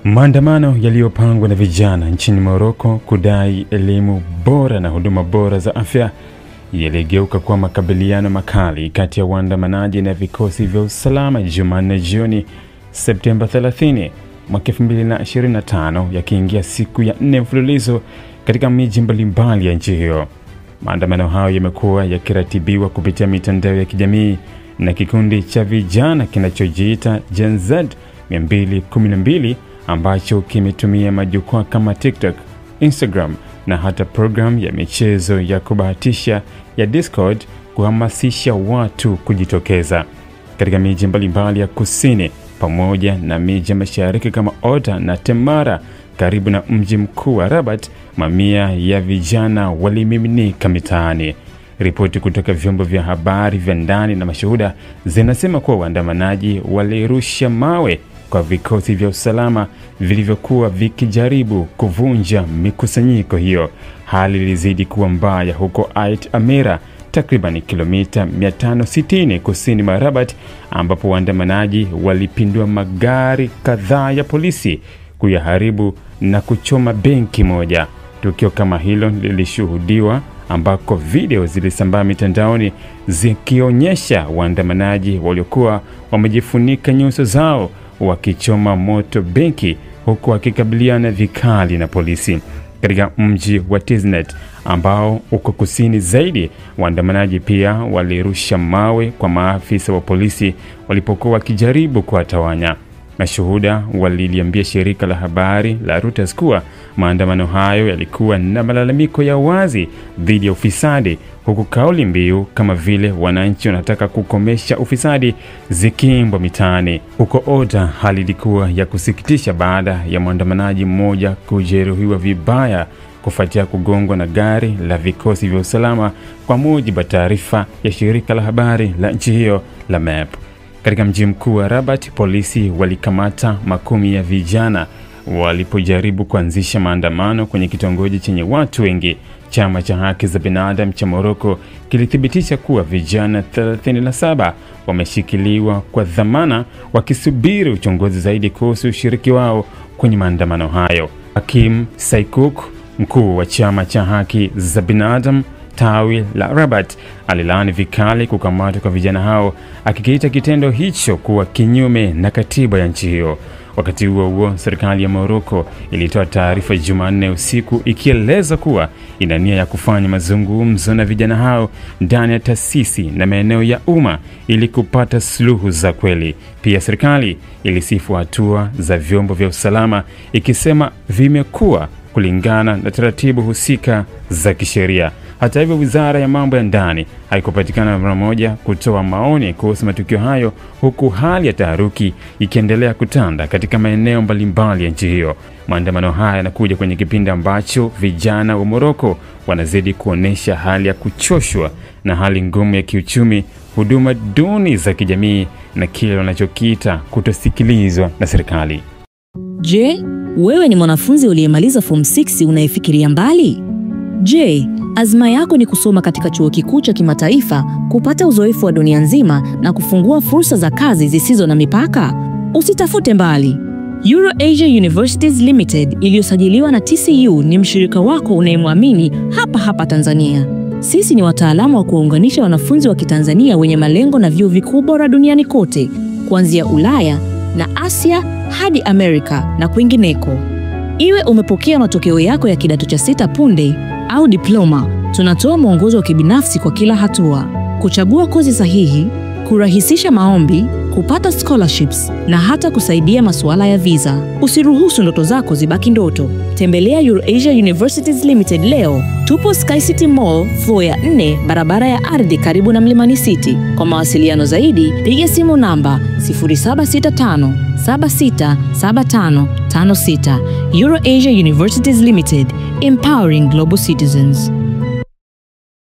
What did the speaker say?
Maandamano yaliyopangwa na vijana nchini Morocco kudai elimu bora na huduma bora za afya yaligeuka kuwa makabiliano makali kati ya waandamanaji na vikosi vya usalama Jumanne jioni Septemba 30 mwaka 2025, yakiingia siku ya 4 mfululizo katika miji mbalimbali ya nchi hiyo. Maandamano hayo yamekuwa yakiratibiwa kupitia mitandao ya kijamii na kikundi cha vijana kinachojiita Gen Z 212 ambacho kimetumia majukwaa kama TikTok, Instagram na hata program ya michezo ya kubahatisha ya Discord kuhamasisha watu kujitokeza. Katika miji mbalimbali ya kusini pamoja na miji ya mashariki kama Otta na Temara karibu na mji mkuu wa Rabat, mamia ya vijana walimiminika mitaani. Ripoti kutoka vyombo vya habari vya ndani na mashuhuda zinasema kuwa waandamanaji walirusha mawe kwa vikosi vya usalama vilivyokuwa vikijaribu kuvunja mikusanyiko hiyo. Hali ilizidi kuwa mbaya huko Ait Amira, takriban kilomita 560 kusini mwa Rabat, ambapo waandamanaji walipindua magari kadhaa ya polisi, kuyaharibu na kuchoma benki moja. Tukio kama hilo lilishuhudiwa ambako video zilisambaa mitandaoni zikionyesha waandamanaji waliokuwa wamejifunika nyuso zao wakichoma moto benki huku wakikabiliana vikali na polisi. Katika mji wa Tiznet ambao uko kusini zaidi, waandamanaji pia walirusha mawe kwa maafisa wa polisi walipokuwa wakijaribu kuwatawanya. Mashuhuda waliliambia shirika la habari la Reuters kuwa maandamano hayo yalikuwa na malalamiko ya wazi dhidi ya ufisadi, huku kauli mbiu kama vile wananchi wanataka kukomesha ufisadi zikiimbwa mitaani. Huko Otta hali ilikuwa ya kusikitisha baada ya mwandamanaji mmoja kujeruhiwa vibaya kufuatia kugongwa na gari la vikosi vya usalama, kwa mujibu wa taarifa ya shirika la habari la nchi hiyo la MEP. Katika mji mkuu wa Rabat, polisi walikamata makumi ya vijana walipojaribu kuanzisha maandamano kwenye kitongoji chenye watu wengi. Chama cha haki za binadamu cha Morocco kilithibitisha kuwa vijana 37 wameshikiliwa kwa dhamana wakisubiri uchunguzi zaidi kuhusu ushiriki wao kwenye maandamano hayo. Hakim Saikouk, mkuu wa chama cha haki za binadamu tawi la Rabat, alilaani vikali kukamatwa kwa vijana hao, akikiita kitendo hicho kuwa kinyume na katiba ya nchi hiyo. Wakati huo serikali ya Morocco ilitoa taarifa Jumanne usiku ikieleza kuwa ina nia ya kufanya mazungumzo na vijana hao ndani ya taasisi na maeneo ya umma ili kupata suluhu za kweli. Pia serikali ilisifu hatua za vyombo vya usalama ikisema vimekuwa kulingana na taratibu husika za kisheria. Hata hivyo, wizara ya mambo ya ndani haikupatikana mara moja kutoa maoni kuhusu matukio hayo, huku hali ya taharuki ikiendelea kutanda katika maeneo mbalimbali ya nchi hiyo. Maandamano haya yanakuja kwenye kipindi ambacho vijana wa Morocco wanazidi kuonesha hali ya kuchoshwa na hali ngumu ya kiuchumi, huduma duni za kijamii na kile wanachokiita kutosikilizwa na serikali. Je, wewe ni mwanafunzi uliyemaliza form 6 unayefikiria mbali? Je, azma yako ni kusoma katika chuo kikuu cha kimataifa, kupata uzoefu wa dunia nzima na kufungua fursa za kazi zisizo na mipaka? Usitafute mbali. EuroAsia Universities Limited iliyosajiliwa na TCU ni mshirika wako unayemwamini hapa Tanzania. Sisi ni wataalamu wa kuunganisha wanafunzi wa Kitanzania wenye malengo na vyuo vikuu bora duniani kote, kuanzia Ulaya na Asia hadi Amerika na kwingineko. Iwe umepokea matokeo yako ya kidato cha 6 punde au diploma, tunatoa mwongozo wa kibinafsi kwa kila hatua: kuchagua kozi sahihi, kurahisisha maombi, kupata scholarships na hata kusaidia masuala ya visa. Usiruhusu ndoto zako zibaki ndoto. Tembelea EuroAsia Universities Limited leo. Tupo Sky City Mall, floor ya 4, barabara ya ardhi karibu na Mlimani City. Kwa mawasiliano zaidi, piga simu namba 0765 767556. EuroAsia Universities Limited, empowering global citizens.